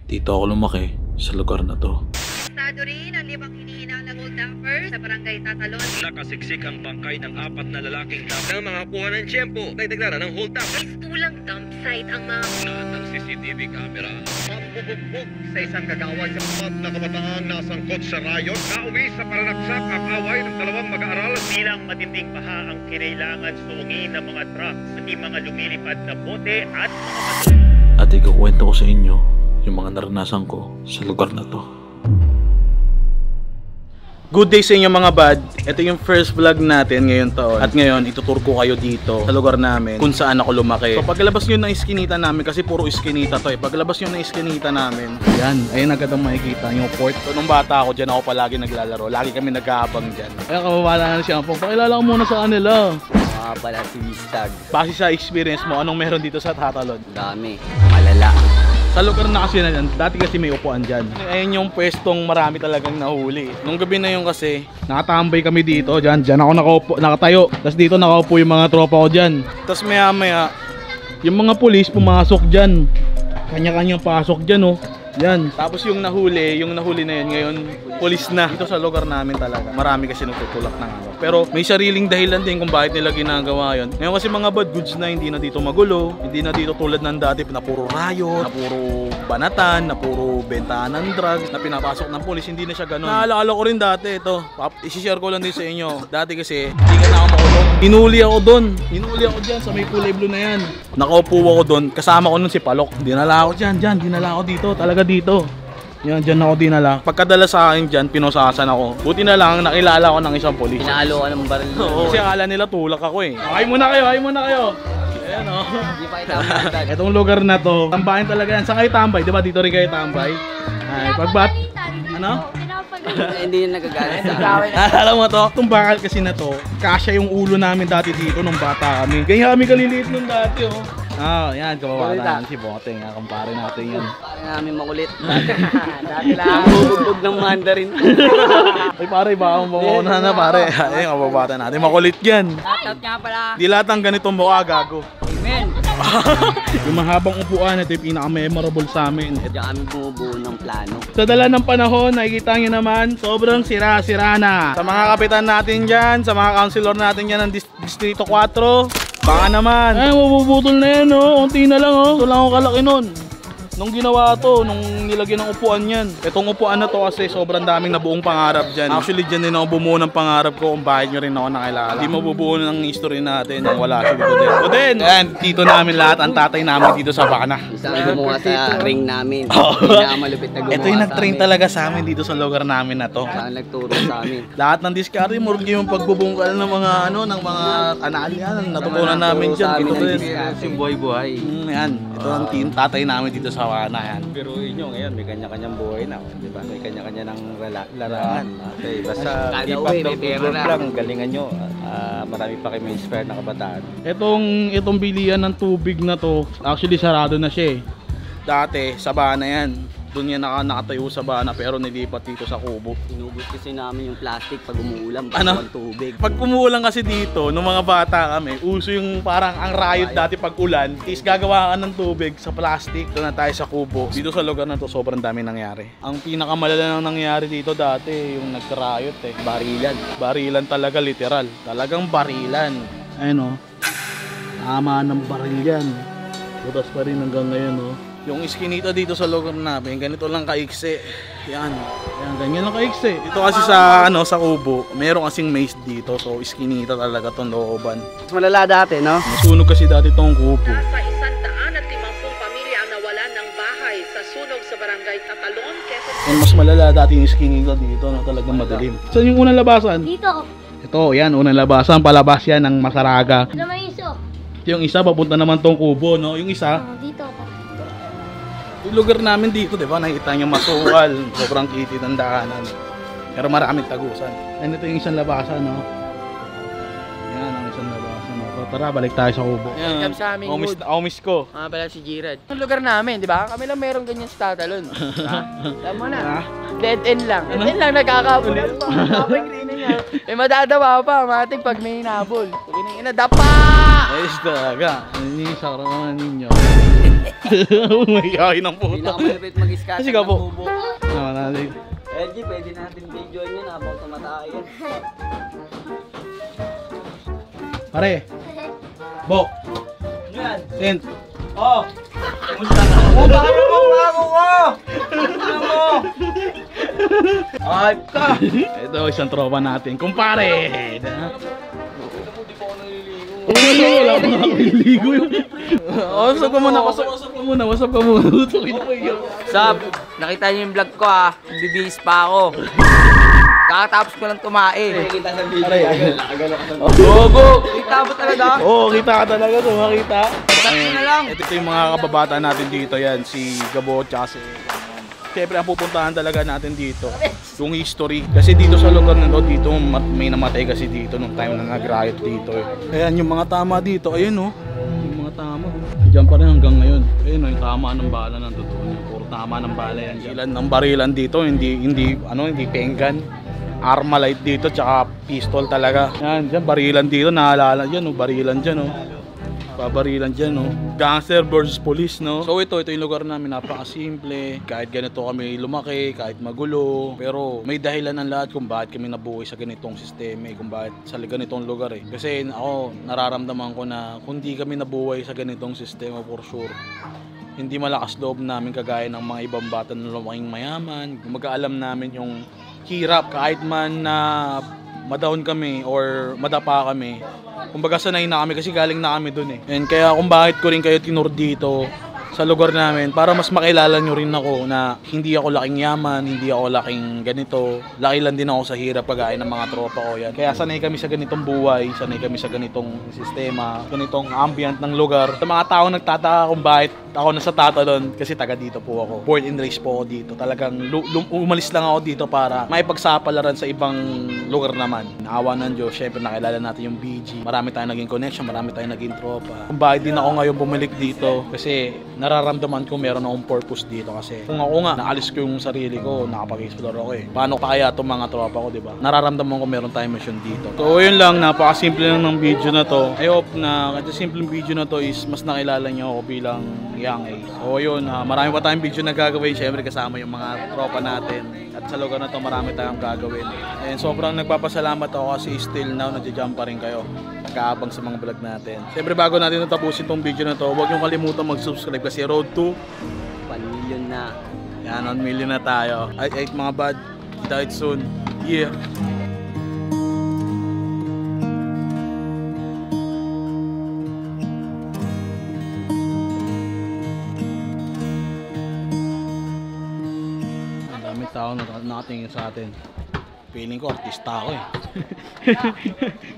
Dito ako lumaki sa lugar na to. Estado rin ang 5 hinihinalang hold-upper sa barangay Tatalon. Nakasiksik ang bangkay ng 4 na lalaking ng mga kuha ng tiyempo na idagdaran ng hold-up. Tulang dump site ang mga Lahat ng CCTV camera. Pambubugbog sa isang kagawad sa pub na kabataan na sangkot sa riot. Nauwi sa paranaksak at away ng 2 mag-aaral. Bilang matinding baha ang kinailangan sungin ng mga trucks, pati mga lumilipad na bote at mga bato. At ikukwento ko sa inyo yung mga naranasan ko sa lugar na to. Good day sa inyo mga bad. Ito yung first vlog natin ngayon taon. At ngayon, ituturo ko kayo dito sa lugar namin kung saan ako lumaki. So paglabas nyo ng iskinita namin, kasi puro iskinita to eh. Paglabas nyo ng iskinita namin, yan, ayun agad ang makikita yung port. So nung bata ako dyan, ako palagi naglalaro. Lagi kami nag-aabang dyan. Kaya kababala na siya po. Pakilala ko muna sa kanila. Pala si Wistag. Base sa experience mo, anong meron dito sa Tatalon? Dami. Malala. Sa lugar na kasi na yan, dati kasi may upuan dyan. Ayun yung pwestong marami talagang nahuli. Nung gabi na yun kasi, nakatambay kami dito. Dyan ako nakatayo. Tapos dito nakaupo yung mga tropa ko dyan. Tapos maya maya, yung mga pulis pumasok dyan. Kanya-kanyang pasok dyan oh. Yan. Tapos yung nahuli na yun ngayon, pulis na. Dito sa lugar namin talaga, marami kasi nagtutulak ng ano. Pero may sariling dahilan din kung bakit nila ginagawa yun. Ngayon kasi mga bad goods na hindi na dito magulo, hindi na dito tulad ng dati na puro riot, na puro banatan, na puro bentahan ng drugs, na pinapasok ng pulis, hindi na siya ganun. Naalala ko rin dati ito, isi-share ko lang din sa inyo. Dati kasi, hindi ka na ako makulong. Hinuli ako doon. Hinuli ako dyan sa may kulay blue na yan. Nakaupo ako doon, kasama ko nun si Palok. Dinala ako dyan, dinala ako dito, talaga dito. Yan, dyan ako dinala. Pagkadala sa akin dyan, pinosasan ako. Buti na lang, nakilala ko ng isang polis. Pinalo ka ng baril. Oo, kasi akala nila tulak ako eh. Ay muna kayo. Ayan o. Hindi pa kita. Itong lugar na to, tambahin talaga yan. Saan kayo tambay? Diba dito rin kayo tambay? Ay, pagbat... Ano? Hindi yung nagagalit sa akin. Alam mo to, itong bakal kasi na to, kasya yung ulo namin dati dito nung bata kami. Ganyan kami kaliliit nung dati oh. Ah, yan, kababata si Boteng. Kumpare natin yan. Pare namin makulit. Dati lang bubugbog ng mandarin. Ay pare, baka mamuuna na pare. Ay, kababata natin. Makulit yan. Shoutout nga pala. Di lahat ng ganitong mukha gago. Amen. Yung mahabang upuan, ito yung pinaka-memorable sa amin. Diyan kami bumubuo ng plano. Sa dala ng panahon, nakikita nyo naman, sobrang sira-sira na. Sa mga kapitan natin dyan, sa mga councilor natin dyan ng Distrito 4, baka naman. Ay, mabubutol na yan oh. Unti na lang oh. Ito lang ako kalaki nun. Nung ginawa to, nung nilagyan ng upuan yan. Itong upuan na to kasi sobrang daming nabuong pangarap dyan. Actually dyan din ako bumuo ng pangarap ko kung bakit nyo rin ako nakilala. Hindi mabubuo ng history natin nang wala si Goden. Goden! Ayan, tito namin lahat, ang tatay namin dito sa Bacana. Isang gumawa sa ring namin. Pinakamalupit na gumawa Ito yung nag-train talaga sa amin dito sa lugar namin na to. Saan nagturo sa amin. Lahat ng diskarte, murgi yung pagbubungkal ng mga ano, ng mga analian, natutunan namin dyan. Si buhay-buhay. Yan, ito ang team tatay namin dito sa Bacana yan. Pero inyo ngayon may kanya-kanyang buhay na, di ba? May kanya-kanya ng larangan. Okay, basta ipag-down lang, galingan nyo. Marami pa kayo may inspire na kabataan. Itong bilihan ng tubig na to, actually sarado na siya eh. Dati, sa Bana yan. Doon yan nakatayo sa Bana pero nilipat dito sa Kubo. Inubos kasi namin yung plastic pag umuulan, Ano? pag tubig. Pag umuulan kasi dito, nung mga bata kami, uso yung parang ang riot dati pag ulan, is gagawa ka ng tubig sa plastic. Doon na tayo sa Kubo. Dito sa lugar na to, sobrang dami nangyari. Ang pinakamalala nang nangyari dito dati, yung nag-riot eh. Barilan. Barilan talaga, literal. Talagang barilan. Ayun o. Tama ng baril yan. Butas pa rin hanggang ngayon o. Yung iskinita dito sa lugar namin, ganito lang kaiksi. Yan. Yan, ganyan lang kaiksi. Dito kasi sa sa Kubo, meron kasing maze dito. So iskinita talaga tong looban. Mas malala dati, no? Nasunog kasi dati tong Kubo. Nasa 150 pamilya ang nawalan ng bahay sa sunog sa barangay Tatalon, Quezon. And mas malala dati yung iskinita dito na talagang madilim. Saan yung unang labasan? Dito. Ito, yan, unang labasan. Palabas yan ng Masaraga. Ano may iso? Yung isa, papunta naman tong Kubo, no? Yung isa, Dito pa. yung lugar namin dito, di ba? Nakita niyo masuwal. Sobrang kitid ang daanan. Pero maraming tagusan. And ito yung isang labasan, no? Yan ang isang labasan, no? So, tara, balik tayo sa Kubo. Welcome sa aming hood. Omis ko. Pala si Jirad. Yung lugar namin, di ba? Kami lang meron ganyan sa Tatalon. Alam mo na. Dead end lang. Dead end lang, nagkakabulan pa. Kapag green niya. May madadawa pa, matik pag may hinabol. Pag inadapa! Ayos talaga. Ano yung sa karangan ninyo? Umayahin ng Hindi na puto. ako malapit mag-scatter Kasi ka po. ng bubo. Natin. LG, pwede natin video yun habang tumatayan. Pare. Bo. Yan. Sent. Oh! Kumusta ka? Oh, bakit mo ako ko? Ano mo? Ay, ka! Ito isang tropa natin. Kumpare. Wala pa nga ako niligo yun. Wasap ka muna, wasap ka muna, wasap ka muna. Sab, nakita niyo yung vlog ko ha. Bibihis pa ako. Kakatapos ko lang tumae. Kita sa video. Gogo! Kita mo talaga? Oo, kita ka talaga to, makita. Sakto na lang. Ito yung mga kababata natin dito yan, si Gabo at si siyempre ang pupuntahan talaga natin dito yung history kasi dito sa lugar na to, dito may namatay kasi dito nung time na nag-riot dito eh. Ayan yung mga tama dito, ayun oh, yung mga tama oh. Diyan pa rin hanggang ngayon. Ayun oh, yung tama ng bala ng totoo niya, puro tama ng bala yan. Ilan ng barilan dito, hindi penggan. Armalite dito tsaka pistol talaga. Yan, diyan barilan dito, naalala diyan oh, barilan diyan oh. Babarilan dyan, no? Gangster versus police, no? So ito yung lugar namin, napakasimple. Kahit ganito kami lumaki, kahit magulo. Pero may dahilan ng lahat kung bakit kami nabuhay sa ganitong sistema, kung bakit sa ganitong lugar eh. Kasi ako, nararamdaman ko na kung di kami nabuhay sa ganitong sistema, for sure, hindi malakas loob namin kagaya ng mga ibang bata na lumaking mayaman. Mag-aalam namin yung hirap kahit man na ma-down kami or madapa kami. Kumbaga sanay na kami kasi galing na kami dun eh. And kaya kung bakit ko rin kayo tinur dito sa lugar namin para mas makilala nyo rin ako na hindi ako laking yaman, hindi ako laking ganito. Laki lang din ako sa hirap kagaya ng mga tropa ko yan. Kaya sanay kami sa ganitong buhay, sanay kami sa ganitong sistema, ganitong ambient ng lugar. Sa mga tao nagtataka kung bakit ako nasa Tatalon kasi taga dito po ako. Born and raised po ako dito. Talagang umalis lang ako dito para maipagsaapalaran sa ibang lugar naman. Naawa ng Diyos, syempre nakilala natin yung BG. Marami tayong naging connection, marami tayong naging tropa. Kung bakit din ako ngayon bumalik dito kasi nararamdaman ko meron akong purpose dito kasi kung ako nga naalis ko yung sarili ko, nakapag-explore ako eh. Paano pa kaya itong mga tropa ko, di ba? Nararamdaman ko meron tayong mission dito. So yun lang, napakasimple lang ng video na to. I hope na kasi simple video na to is mas nakilala niyo ako bilang young age. So yun, marami pa tayong video na gagawin, syempre kasama yung mga tropa natin. At sa lugar na to marami tayong gagawin. And sobrang nagpapasalamat ako kasi still now nagja-jump pa rin kayo. Nagkaabang sa mga vlog natin. Siyempre bago natin natapusin tong video na to, huwag niyong kalimutan mag-subscribe kasi road to 1 million na. yan, 1 million na tayo. Ay mga bad, died soon. Yeah. Ang daming tao na nakatingin sa atin. Feeling ko artista ako eh.